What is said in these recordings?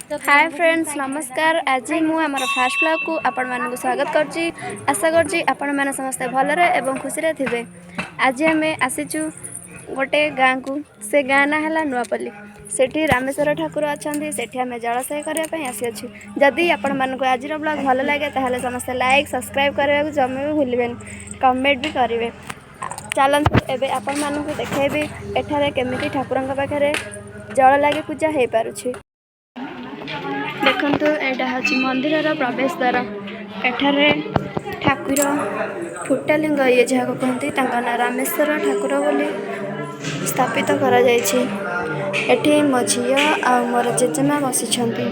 Hi friends नमस्कार। आज मु आम फास्ट ब्लॉग को आपण मानक स्वागत करची। आशा करची आपण माने समस्ते भलरे एवं खुशी रे थिबे। आज आम आसीचु गोटे गाँ को। से गाँ ना है नुआपल्ली। सेठी रामेश्वर ठाकुर अच्छा सेठी आम जलसाय करने आसी। जदि आपण मानक आज ब्लॉग भल लगे ताहले समस्ते लाइक सब्सक्राइब करने को जमे भी भूलें, कमेंट भी करेंगे। चलतु एबे आपण मानक देखेबी एठारे केमिति ठाकुरंक पाखरे जल लगे पूजा हो पारुछि। देखंतु एटा हछि मंदिरर प्रवेश द्वार। एठारे ठाकुर फुटालिंग ये जहाँ कहते ना रामेश्वर ठाकुर बोली स्थापित करा जायछि। एठी मो झियो आ मोर जेजेमा बसिछंती।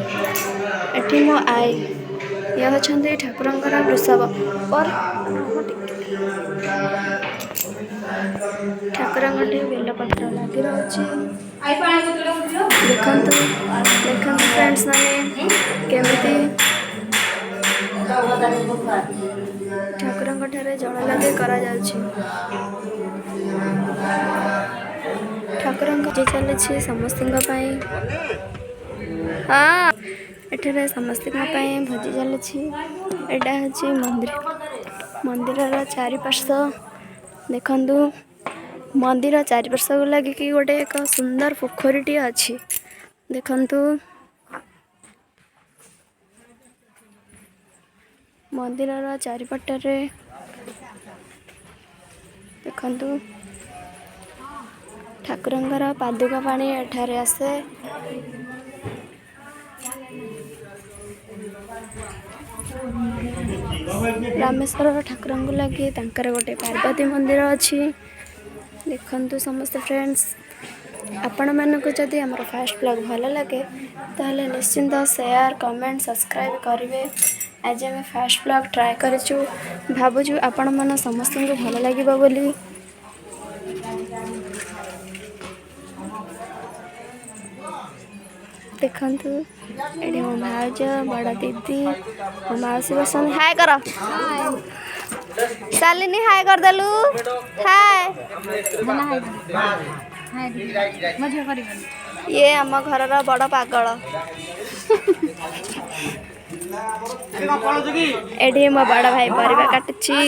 एठी मो आई ये हछंती ठाकुरंकर वृषभ और ठाकुरंगठी बेलपत्र लगी रही। देखंतु फ्रेंड्स माने केमिति ठाकुरंक ठारे जल लगे करा जाउछि। ठाकुरंक जे चलछि समस्तंग पई। हां एठरे समस्तंग पई भोजी चलछि। एटा हछि मंदिरर चारिपार्श्व देखंतु मंदिर चारिपार्श्व को लगे कि गोटे एक सुंदर पोखरीटी अच्छी। देखंतु मंदिरर चारिपटरे देखंतु ठाकुरंकर पादुका पानी एठारे आसे। रामेश्वर ठाकुरंक लगे तांकर गोटे पार्वती मंदिर अच्छी। देखंतु समस्त फ्रेंड्स आपण मानक जदि आमर फास्ट ब्लॉग भल लगे ताहले निश्चिंत शेयर कमेंट सब्सक्राइब करेंगे। आज आम फास्ट ब्लॉग ट्राए करूँ भावुँ आपण मन समस्त को भल लगे बोली। देखंतु एडी मो भाज बड़ा दीदी मो मौसी बसन हाय कर शालिनी हाय कर देलु हाय ये आम घर बड़ पागल। एडी मो बड़ भाई परिवा काटुची।